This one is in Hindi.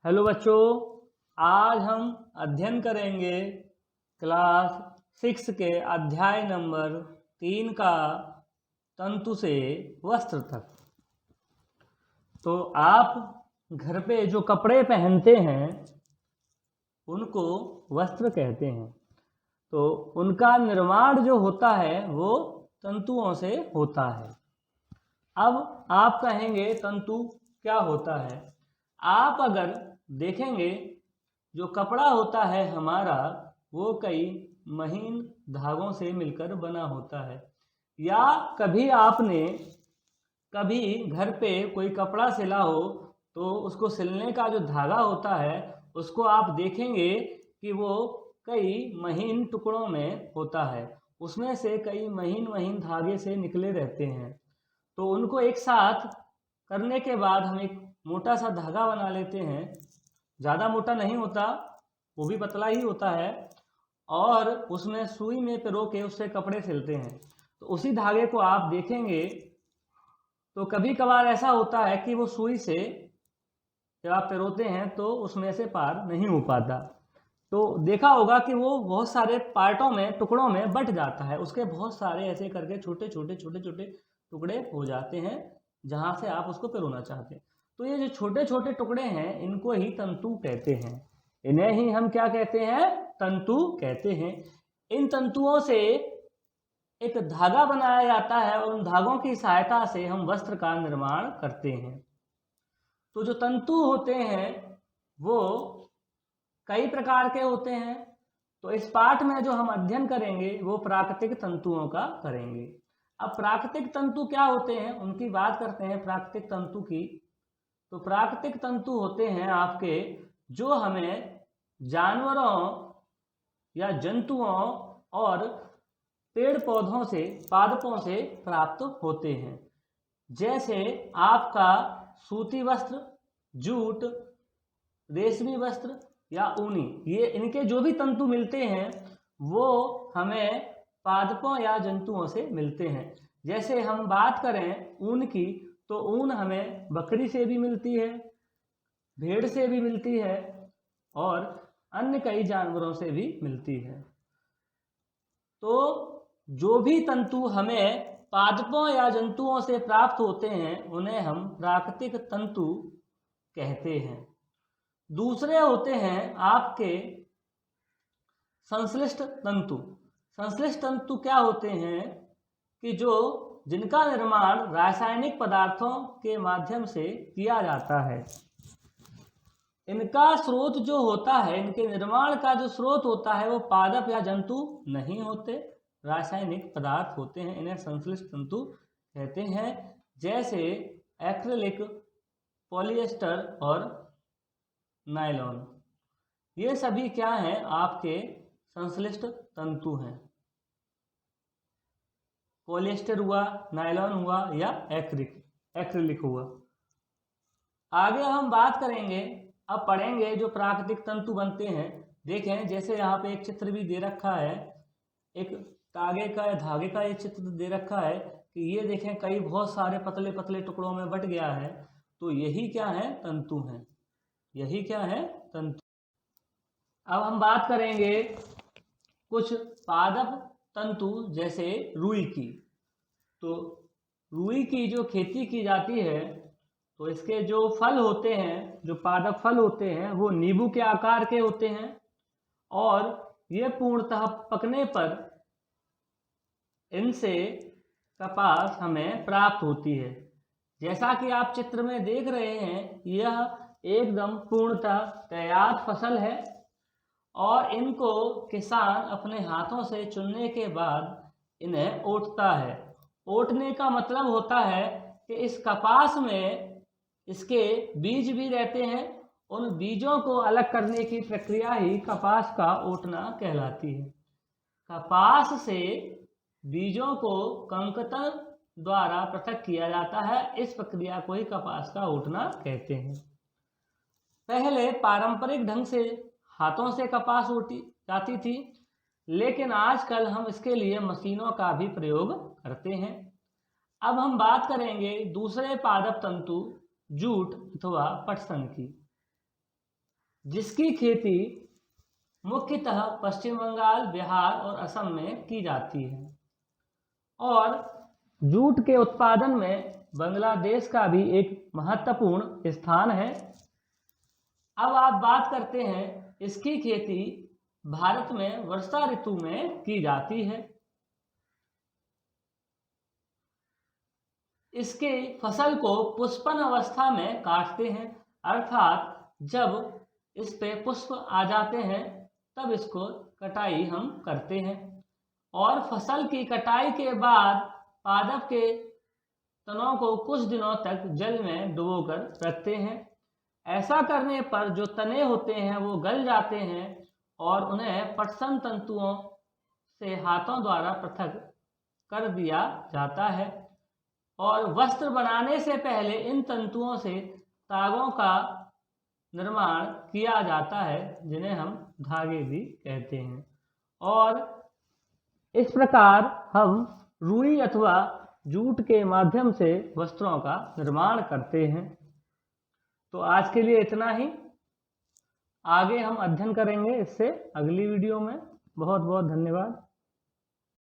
हेलो बच्चों, आज हम अध्ययन करेंगे क्लास 6 के अध्याय नंबर 3 का तंतु से वस्त्र तक। तो आप घर पे जो कपड़े पहनते हैं उनको वस्त्र कहते हैं। तो उनका निर्माण जो होता है वो तंतुओं से होता है। अब आप कहेंगे तंतु क्या होता है। आप अगर देखेंगे जो कपड़ा होता है हमारा वो कई महीन धागों से मिलकर बना होता है। या कभी आपने घर पे कोई कपड़ा सिला हो तो उसको सिलने का जो धागा होता है उसको आप देखेंगे कि वो कई महीन टुकड़ों में होता है। उसमें से कई महीन महीन धागे से निकले रहते हैं। तो उनको एक साथ करने के बाद हम एक मोटा सा धागा बना लेते हैं। ज़्यादा मोटा नहीं होता, वो भी पतला ही होता है, और उसमें सुई में पिरो के उससे कपड़े सिलते हैं। तो उसी धागे को आप देखेंगे तो कभी कभार ऐसा होता है कि वो सुई से जब आप पिरोते हैं तो उसमें से पार नहीं हो पाता। तो देखा होगा कि वो बहुत सारे पार्टों में, टुकड़ों में बट जाता है। उसके बहुत सारे ऐसे करके छोटे छोटे छोटे छोटे टुकड़े हो जाते हैं जहाँ से आप उसको पिरोना चाहते हैं। तो ये जो छोटे छोटे टुकड़े हैं इनको ही तंतु कहते हैं। इन्हें ही हम क्या कहते हैं? तंतु कहते हैं। इन तंतुओं से एक धागा बनाया जाता है और उन धागों की सहायता से हम वस्त्र का निर्माण करते हैं। तो जो तंतु होते हैं वो कई प्रकार के होते हैं। तो इस पाठ में जो हम अध्ययन करेंगे वो प्राकृतिक तंतुओं का करेंगे। अब प्राकृतिक तंतु क्या होते हैं उनकी बात करते हैं। प्राकृतिक तंतु की तो प्राकृतिक तंतु होते हैं आपके जो हमें जानवरों या जंतुओं और पेड़ पौधों से, पादपों से प्राप्त होते हैं। जैसे आपका सूती वस्त्र, जूट, रेशमी वस्त्र या ऊनी, ये इनके जो भी तंतु मिलते हैं वो हमें पादपों या जंतुओं से मिलते हैं। जैसे हम बात करें ऊन की तो ऊन हमें बकरी से भी मिलती है, भेड़ से भी मिलती है और अन्य कई जानवरों से भी मिलती है। तो जो भी तंतु हमें पादपों या जंतुओं से प्राप्त होते हैं उन्हें हम प्राकृतिक तंतु कहते हैं। दूसरे होते हैं आपके संश्लिष्ट तंतु। संश्लिष्ट तंतु क्या होते हैं कि जिनका निर्माण रासायनिक पदार्थों के माध्यम से किया जाता है। इनका स्रोत जो होता है, इनके निर्माण का जो स्रोत होता है वो पादप या जंतु नहीं होते, रासायनिक पदार्थ होते हैं। इन्हें संश्लिष्ट तंतु कहते हैं। जैसे एक्रिलिक, पॉलिएस्टर और नायलॉन, ये सभी क्या हैं? आपके संश्लिष्ट तंतु हैं। पॉलिएस्टर हुआ, नायलॉन हुआ या एक्रिलिक हुआ। आगे हम बात करेंगे, अब पढ़ेंगे जो प्राकृतिक तंतु बनते हैं। देखें जैसे यहाँ पे एक चित्र भी दे रखा है, एक तागे का या धागे का एक चित्र दे रखा है कि ये देखें कई बहुत सारे पतले पतले टुकड़ों में बट गया है। तो यही क्या है? तंतु हैं। यही क्या है? तंतु। अब हम बात करेंगे कुछ पादप तंतु जैसे रुई की। तो रुई की जो खेती की जाती है तो इसके जो फल होते हैं, जो पादप फल होते हैं वो नींबू के आकार के होते हैं और ये पूर्णतः पकने पर इनसे कपास हमें प्राप्त होती है। जैसा कि आप चित्र में देख रहे हैं यह एकदम पूर्णतः तैयार फसल है और इनको किसान अपने हाथों से चुनने के बाद इन्हें ओटता है। ओटने का मतलब होता है कि इस कपास में इसके बीज भी रहते हैं। उन बीजों को अलग करने की प्रक्रिया ही कपास का ओटना कहलाती है। कपास से बीजों को कंकतन द्वारा पृथक किया जाता है। इस प्रक्रिया को ही कपास का ओटना कहते हैं। पहले पारंपरिक ढंग से हाथों से कपास ओटी जाती थी, लेकिन आजकल हम इसके लिए मशीनों का भी प्रयोग करते हैं। अब हम बात करेंगे दूसरे पादप तंतु जूट अथवा पटसन की। जिसकी खेती मुख्यतः पश्चिम बंगाल, बिहार और असम में की जाती है। और जूट के उत्पादन में बांग्लादेश का भी एक महत्वपूर्ण स्थान है। अब आप बात करते हैं इसकी खेती भारत में वर्षा ऋतु में की जाती है। इसके फसल को पुष्पन अवस्था में काटते हैं, अर्थात जब इस पे पुष्प आ जाते हैं तब इसको कटाई हम करते हैं। और फसल की कटाई के बाद पादप के तनों को कुछ दिनों तक जल में डुबोकर रखते हैं। ऐसा करने पर जो तने होते हैं वो गल जाते हैं और उन्हें पटसन तंतुओं से हाथों द्वारा पृथक कर दिया जाता है। और वस्त्र बनाने से पहले इन तंतुओं से तागों का निर्माण किया जाता है, जिन्हें हम धागे भी कहते हैं। और इस प्रकार हम रुई अथवा जूट के माध्यम से वस्त्रों का निर्माण करते हैं। तो आज के लिए इतना ही। आगे हम अध्ययन करेंगे इससे अगली वीडियो में। बहुत बहुत धन्यवाद।